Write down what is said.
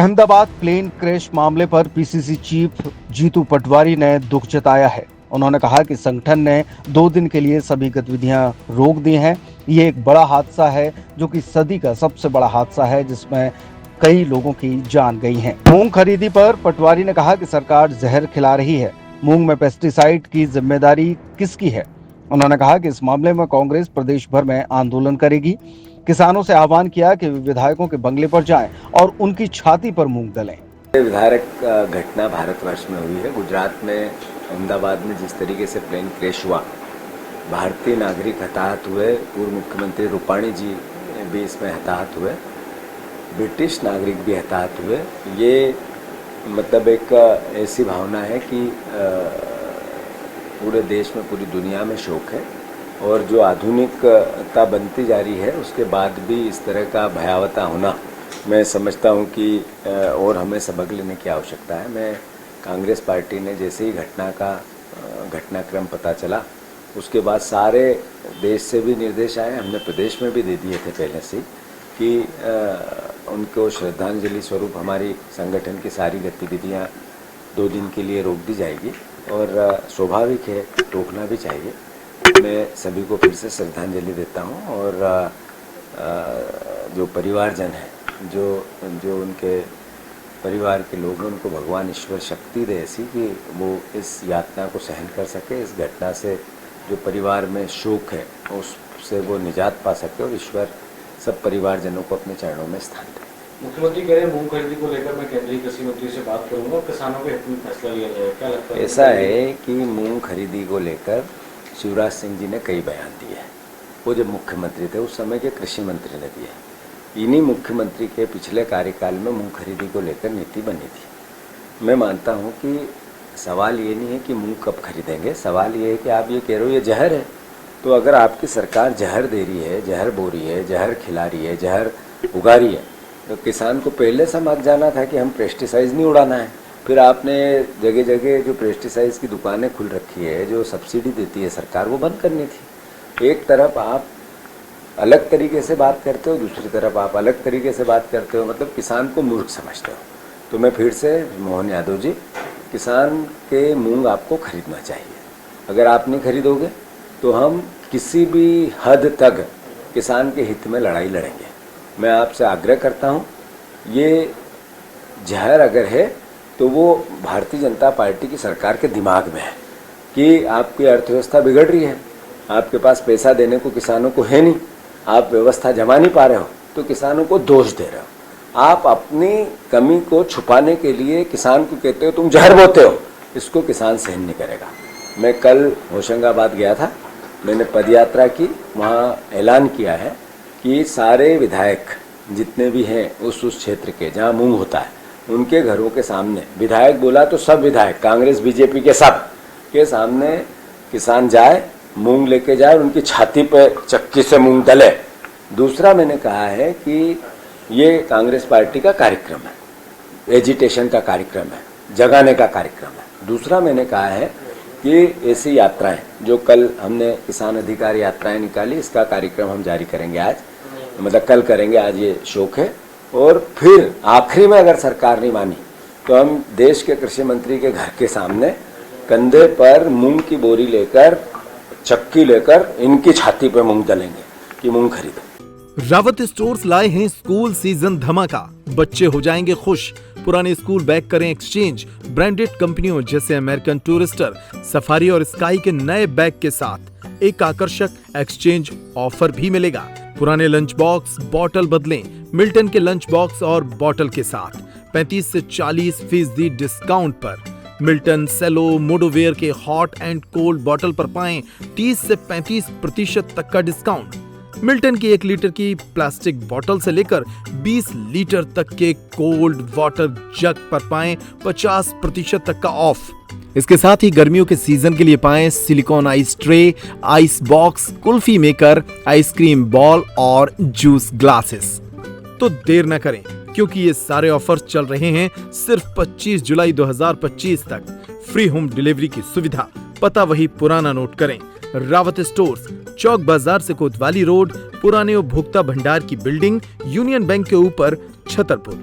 Ahmedabad plane crash मामले पर PCC chief Jitu Patwari ने दुख जताया है। उन्होंने कहा कि संगठन ने 2 दिन के लिए सभी गतिविधियां रोक दी हैं। ये एक बड़ा हादसा है, जो कि सदी का सबसे बड़ा हादसा है, जिसमें कई लोगों की जान गई है। मूंग खरीदी पर पटवारी ने कहा कि सरकार जहर खिला रही है। मूंग में पेस्टिसाइड की जिम्मेदारी किसकी है? उन्होंने कहा कि इस मामले में कांग्रेस प्रदेश भर में आंदोलन करेगी। किसानों से आह्वान किया कि वे विधायकों के बंगले पर जाएं और उनकी छाती पर मूंग दलें। विधायक घटना भारतवर्ष में हुई है। गुजरात में अहमदाबाद में जिस तरीके से प्लेन क्रैश हुआ, भारतीय नागरिक हताहत हुए, पूर्व मुख्यमंत्री रूपाणी जी भी इसमें हताहत हुए, ब्रिटिश नागरिक भी हताहत हुए। ये मतलब एक ऐसी भावना है कि पूरे देश में, पूरी दुनिया में शोक है। और जो आधुनिकता बनती जा रही है, उसके बाद भी इस तरह का भयावता होना, मैं समझता हूं कि और हमें सबक लेने की आवश्यकता है। मैं कांग्रेस पार्टी ने जैसे ही घटनाक्रम पता चला, उसके बाद सारे देश से भी निर्देश आए, हमने प्रदेश में भी दे दिए थे पहले से कि उनको श्रद्धांजलि स्वरूप हमारी संगठन की सारी गतिविधियां 2 दिन के लिए रोक दी जाएगी। और स्वाभाविक है, रोकना भी चाहिए। मैं सभी को फिर से श्रद्धांजलि देता हूं। और जो परिवारजन हैं, जो उनके परिवार के लोग हैं, उनको भगवान ईश्वर शक्ति दे ऐसी कि वो इस यातना को सहन कर सके। इस घटना से जो परिवार में शोक है, उससे वो निजात पा सके और ईश्वर सब परिवारजनों को अपने चरणों में स्थान दे। मुख्यमंत्री कह रहे हैं मूंग खरीदी को लेकर मैं केंद्रीय कृषि मंत्री से बात करूंगा और किसानों के हित में फैसला लिया जाएगा। क्या लगता है? ऐसा है कि मूंग खरीदी को लेकर शिवराज सिंह जी ने कई बयान दिए हैं। वो जब मुख्यमंत्री थे, उस समय के कृषि मंत्री ने दिए। इन्हीं मुख्यमंत्री के पिछले कार्यकाल में मूंग खरीदी को लेकर नीति बनी थी। मैं मानता हूं कि सवाल ये नहीं है कि मूंग कब खरीदेंगे, सवाल ये है कि आप ये कह रहे हो ये जहर है। तो अगर आपकी सरकार जहर दे रही है, जहर बो रही है, जहर खिला रही है, जहर उगा रही है, तो किसान को पहले समझ जाना था कि हम पेस्टिसाइड नहीं उड़ाना है। फिर आपने जगह जगह जो पेस्टिसाइड्स की दुकानें खुल रखी है, जो सब्सिडी देती है सरकार, वो बंद करनी थी। एक तरफ आप अलग तरीके से बात करते हो, दूसरी तरफ आप अलग तरीके से बात करते हो, मतलब किसान को मूर्ख समझते हो। तो मैं फिर से, मोहन यादव जी, किसान के मूंग आपको खरीदना चाहिए। अगर आप नहीं खरीदोगे तो हम किसी भी हद तक किसान के हित में लड़ाई लड़ेंगे। मैं आपसे आग्रह करता हूँ, ये जहर अगर है तो वो भारतीय जनता पार्टी की सरकार के दिमाग में है कि आपकी अर्थव्यवस्था बिगड़ रही है, आपके पास पैसा देने को किसानों को है नहीं, आप व्यवस्था जमा नहीं पा रहे हो, तो किसानों को दोष दे रहे हो। आप अपनी कमी को छुपाने के लिए किसान को कहते हो तुम जहर बोते हो। इसको किसान सहन नहीं करेगा। मैं कल होशंगाबाद गया था, मैंने पदयात्रा की, वहाँ ऐलान किया है कि सारे विधायक जितने भी हैं उस क्षेत्र के जहाँ मूंग होता है, उनके घरों के सामने, विधायक बोला तो सब विधायक, कांग्रेस बीजेपी के सब के सामने किसान जाए, मूंग लेके जाए, उनकी छाती पे चक्की से मूंग दले। दूसरा मैंने कहा है कि ये कांग्रेस पार्टी का कार्यक्रम है, एजिटेशन का कार्यक्रम है, जगाने का कार्यक्रम है। दूसरा मैंने कहा है कि ऐसी यात्राएं जो कल हमने किसान अधिकार यात्राएं निकाली, इसका कार्यक्रम हम जारी करेंगे आज, मतलब कल करेंगे, आज ये शौक है। और फिर आखिरी में अगर सरकार नहीं मानी तो हम देश के कृषि मंत्री के घर के सामने कंधे पर मूंग की बोरी लेकर, चक्की लेकर इनकी छाती पे मूंग दलेंगे कि मूंग खरीदो। रावत स्टोर्स लाए हैं स्कूल सीजन धमाका। बच्चे हो जाएंगे खुश। पुराने स्कूल बैग करें एक्सचेंज। ब्रांडेड कंपनियों जैसे अमेरिकन टूरिस्टर, सफारी और स्काई के नए बैग के साथ एक आकर्षक एक्सचेंज ऑफर भी मिलेगा। पुराने लंच बॉक्स, बॉटल बदलें मिल्टन के लंच बॉक्स और बॉटल के साथ 35 से 40% डिस्काउंट पर। मिल्टन, सेलो, मोडोवेयर के हॉट एंड कोल्ड बॉटल पर पाएं 30 से 35% तक का डिस्काउंट। मिल्टन की 1 लीटर की प्लास्टिक बोतल से लेकर 20 लीटर तक के कोल्ड वाटर जग पर पाएं 50% तक का ऑफ। इसके साथ ही गर्मियों के सीजन के लिए पाएं silicon ice tray, ice box, kulfi maker, ice cream ball और जूस ग्लासेस। तो देर न करें, क्योंकि ये सारे ऑफर्स चल रहे हैं सिर्फ 25 जुलाई 2025 तक। फ्री होम डिलीवरी की सुविधा। पता वही पुराना नोट करें। रावत स्टोर्स, चौक बाजार से कोतवाली रोड, पुराने उपभोक्ता भंडार की बिल्डिंग, यूनियन बैंक के ऊपर, छतरपुर।